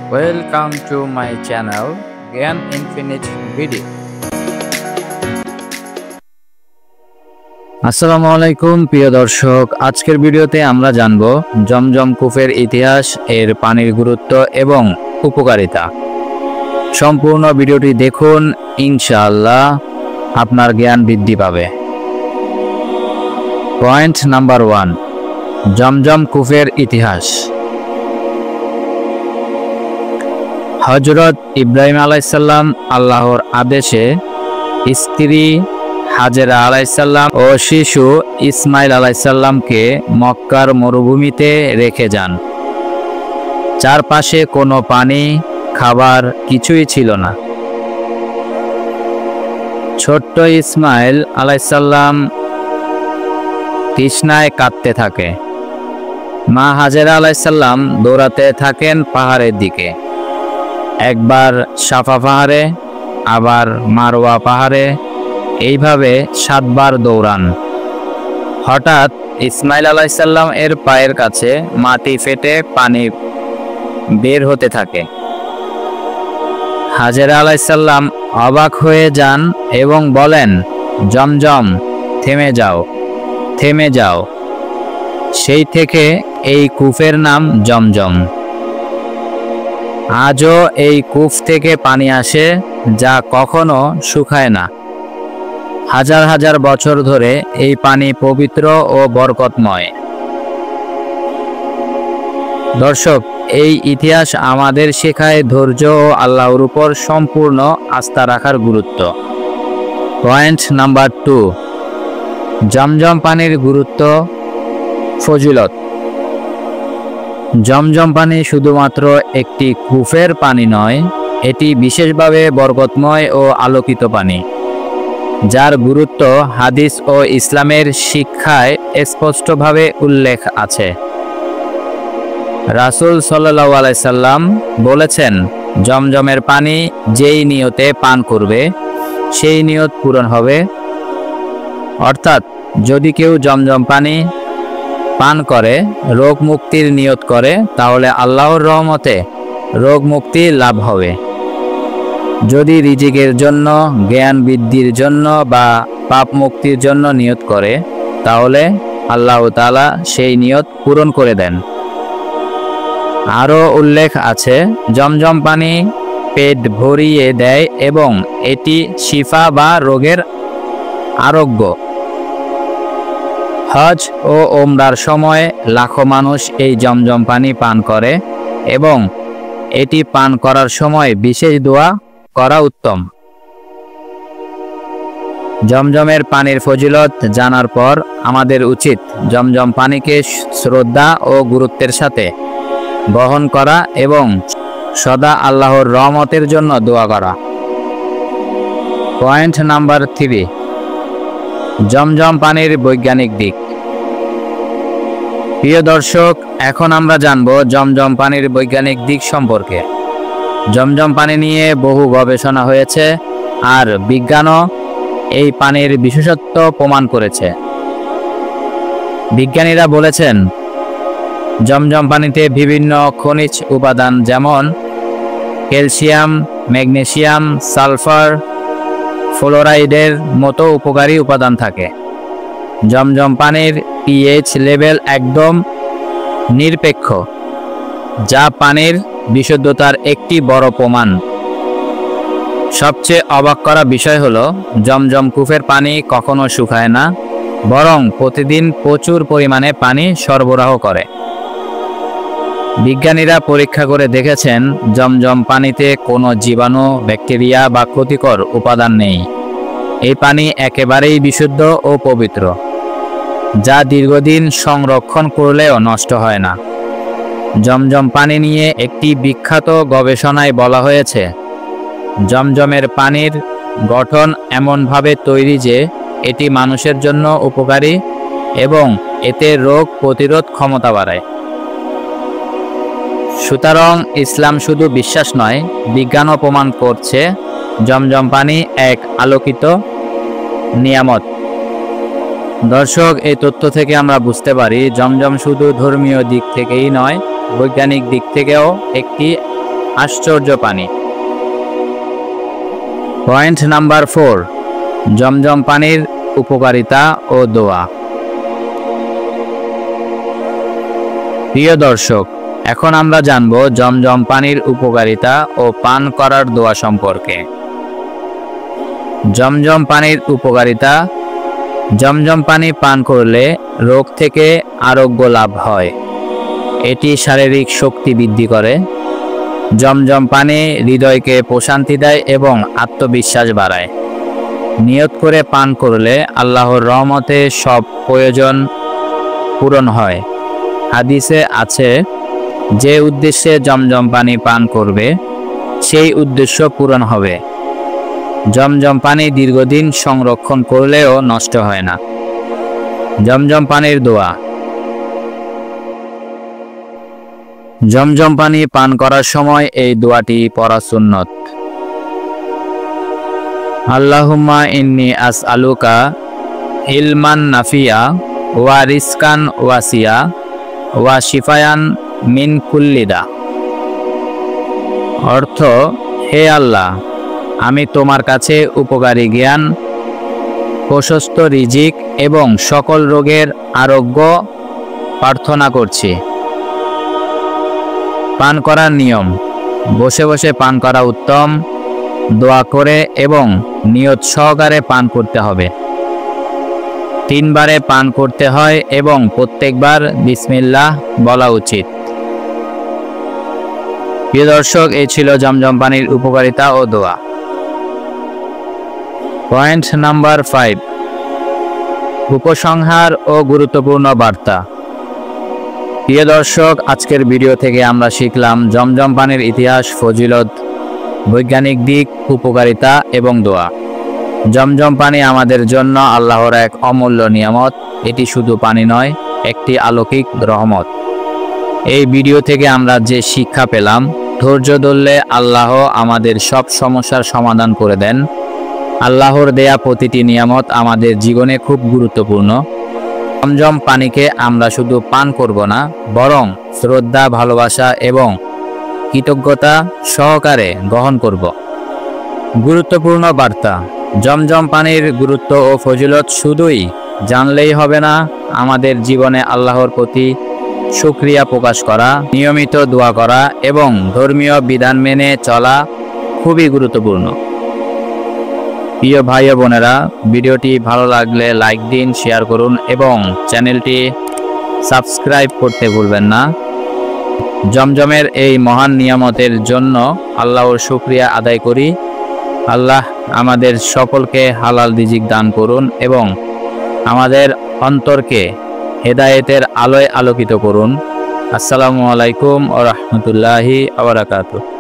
Welcome to my channel Gyan Infinite Video. আসসালামু আলাইকুম প্রিয় দর্শক, আজকের ভিডিওতে আমরা জানব জমজম কূপের ইতিহাস, এর পানির গুরুত্ব এবং উপকারিতা। সম্পূর্ণ ভিডিওটি দেখুন, ইনশাআল্লাহ আপনার জ্ঞান বৃদ্ধি পাবে। পয়েন্ট নাম্বার 1, জমজম কূপের ইতিহাস। হযরত ইব্রাহিম আলাইহিসসালাম আল্লাহর আদেশে স্ত্রী হাজেরা আলাইহিসসালাম ও শিশু ইসমাইল আলাইহিসসালামকে মক্কার মরুভূমিতে রেখে যান। চারপাশে কোনো পানি, খাবার কিছুই ছিল না। ছোট্ট ইসমাইল আলাইহিসসালাম তৃষ্ণায় কাঁদতে থাকে। মা হাজেরা আলাইহিসসালাম দৌড়াতে থাকেন পাহাড়ের দিকে। একবার সাফা পাহাড়ে, আবার মারওয়া পাহাড়ে, এইভাবে 7 বার দৌড়ান। হঠাৎ ইসমাইল আলাইহিসসালাম এর পায়ের কাছে মাটি ফেটে পানি বের হতে থাকে। হাজেরা আলাইহিসসালাম অবাক হয়ে যান এবং বলেন, জমজম, থেমে যাও, থেমে যাও। সেই থেকে এই কূপের নাম জমজম। আজও এই কূপ থেকে পানি আসে, যা কখনো শুকায় না। হাজার হাজার বছর ধরে এই পানি পবিত্র ও বরকতময়। দর্শক, এই ইতিহাস আমাদের শেখায় ধৈর্য ও আল্লাহর উপর সম্পূর্ণ আস্থা রাখার গুরুত্ব। পয়েন্ট নাম্বার 2, জমজম পানির গুরুত্ব, ফজিলত। জমজম পানি শুধুমাত্র একটি কূপের পানি নয়, এটি বিশেষভাবে বরকতময় ও আলোকিত পানি, যার গুরুত্ব হাদিস ও ইসলামের শিক্ষায় স্পষ্টভাবে উল্লেখ আছে। রাসূল সাল্লাল্লাহু আলাইহি সাল্লাম বলেছেন, জমজমের পানি যেই নিয়তে পান করবে সেই নিয়ত পূরণ হবে। অর্থাৎ যদি কেউ জমজম পানি পান করে রোগ মুক্তির নিয়ত করে, তাহলে আল্লাহর রহমতে রোগ মুক্তি লাভ হবে। যদি রিজিকের জন্য, জ্ঞান বৃদ্ধির জন্য বা পাপ মুক্তির জন্য নিয়ত করে, তাহলে আল্লাহ তাআলা সেই নিয়ত পূরণ করে দেন। আরও উল্লেখ আছে, জমজম পানি পেট ভরিয়ে দেয় এবং এটি শিফা বা রোগের আরোগ্য। হজ ও ওমরার সময় লাখো মানুষ এই জমজম পানি পান করে এবং এটি পান করার সময় বিশেষ দোয়া করা উত্তম। জমজমের পানির ফজিলত জানার পর আমাদের উচিত জমজম পানিকে শ্রদ্ধা ও গুরুত্বের সাথে বহন করা এবং সদা আল্লাহর রহমতের জন্য দোয়া করা। পয়েন্ট নাম্বার 3, জমজম পানির বৈজ্ঞানিক দিক। প্রিয় দর্শক, এখন আমরা জানব জমজম পানির বৈজ্ঞানিক দিক সম্পর্কে। জমজম পানি নিয়ে বহু গবেষণা হয়েছে, আর বিজ্ঞানও এই পানির বিশেষত্ব প্রমাণ করেছে। বিজ্ঞানীরা বলেছেন, জমজম পানিতে বিভিন্ন খনিজ উপাদান যেমন ক্যালসিয়াম, ম্যাগনেসিয়াম, সালফার, ফ্লোরাইডের মতো উপকারী উপাদান থাকে। জমজম পানির পিএইচ লেভেল একদম নিরপেক্ষ, যা পানির বিশুদ্ধতার একটি বড় প্রমাণ। সবচেয়ে অবাক করা বিষয় হলো, জমজম কূপের পানি কখনো শুকায় না, বরং প্রতিদিন প্রচুর পরিমাণে পানি সরবরাহ করে। বিজ্ঞানীরা পরীক্ষা করে দেখেছেন, জমজম পানিতে কোনো জীবাণু, ব্যাকটেরিয়া বা ক্ষতিকর উপাদান নেই। এই পানি একেবারেই বিশুদ্ধ ও পবিত্র, যা দীর্ঘদিন সংরক্ষণ করলেও নষ্ট হয় না। জমজম পানি নিয়ে একটি বিখ্যাত গবেষণায় বলা হয়েছে, জমজমের পানির গঠন এমনভাবে তৈরি যে এটি মানুষের জন্য উপকারী এবং এতে রোগ প্রতিরোধ ক্ষমতা বাড়ায়। সুতরাং ইসলাম শুধু বিশ্বাস নয়, বিজ্ঞানও প্রমাণ করছে জমজম পানি এক আলোকিত নিয়ামত। দর্শক, এই তথ্য থেকে আমরা বুঝতে পারি জমজম শুধু ধর্মীয় দিক থেকেই নয়, বৈজ্ঞানিক দিক থেকেও একটি আশ্চর্য পানি। পয়েন্ট নাম্বার 4, জমজম পানির উপকারিতা ও দোয়া। প্রিয় দর্শক, এখন আমরা জানব জমজম পানির উপকারিতা ও পান করার দোয়া সম্পর্কে। জমজম পানির উপকারিতা। জমজম পানি পান করলে রোগ থেকে আরোগ্য লাভ হয়। এটি শারীরিক শক্তি বৃদ্ধি করে। জমজম পানি হৃদয়কে প্রশান্তি দেয় এবং আত্মবিশ্বাস বাড়ায়। নিয়ত করে পান করলে আল্লাহর রহমতে সব প্রয়োজন পূরণ হয়। হাদিসে আছে, যে উদ্দেশ্যে জমজম পানি পান করবে সেই উদ্দেশ্য পূরণ হবে। জমজম পানি দীর্ঘদিন সংরক্ষণ করলেও নষ্ট হয় না। জমজম পানির দোয়া। জমজম পানি পান করার সময় এই দোয়াটি পড়া সুন্নত। আল্লাহুম্মা ইন্নী আসআলুকা ইলমান নাফিয়া ওয়া রিজকান ওয়াসিয়া ওয়া শিফায়ান মিন কুল্লি দা। অর্থ, হে আল্লাহ, আমি তোমার কাছে উপকারী জ্ঞান, প্রশস্ত রিজিক এবং সকল রোগের আরোগ্য প্রার্থনা করছি। পান করার নিয়ম। বসে বসে পান করা উত্তম। দোয়া করে এবং নিয়ত সহকারে পান করতে হবে। 3 বারে পান করতে হয় এবং প্রত্যেকবার বিসমিল্লাহ বলা উচিত। প্রিয় দর্শক, এই ছিল জমজম পানির উপকারিতা ও দোয়া। পয়েন্ট নাম্বার 5, উপসংহার ও গুরুত্বপূর্ণ বার্তা। প্রিয় দর্শক, আজকের ভিডিও থেকে আমরা শিখলাম জমজম পানির ইতিহাস, ফজিলত, বৈজ্ঞানিক দিক, উপকারিতা এবং দোয়া। জমজম পানি আমাদের জন্য আল্লাহর এক অমূল্য নিয়ামত। এটি শুধু পানি নয়, একটি অলৌকিক রহমত। এই ভিডিও থেকে আমরা যে শিক্ষা পেলাম, ধৈর্য ধরলে আল্লাহ আমাদের সব সমস্যার সমাধান করে দেন। আল্লাহর দেয়া প্রতিটি নিয়ামত আমাদের জীবনে খুব গুরুত্বপূর্ণ। জমজম পানিকে আমরা শুধু পান করব না, বরং শ্রদ্ধা, ভালোবাসা এবং কৃতজ্ঞতা সহকারে গ্রহণ করব। গুরুত্বপূর্ণ বার্তা। জমজম পানির গুরুত্ব ও ফজিলত শুধুই জানলেই হবে না, আমাদের জীবনে আল্লাহর প্রতি শুকরিয়া প্রকাশ করা, নিয়মিত দোয়া করা এবং ধর্মীয় বিধান মেনে চলা খুবই গুরুত্বপূর্ণ। প্রিয় ভাই ও বোনেরা, ভিডিওটি ভালো লাগলে লাইক দিন, শেয়ার করুন এবং চ্যানেলটি সাবস্ক্রাইব করতে ভুলবেন না। জমজমের এই মহান নিয়ামতের জন্য আল্লাহর শুকরিয়া আদায় করি। আল্লাহ আমাদের সকলকে হালাল রিজিক দান করুন এবং আমাদের অন্তরকে হেদায়েতের আলোয় আলোকিত করুন। আসসালামু আলাইকুম ওয়া রাহমাতুল্লাহি ওয়া বারাকাতুহু।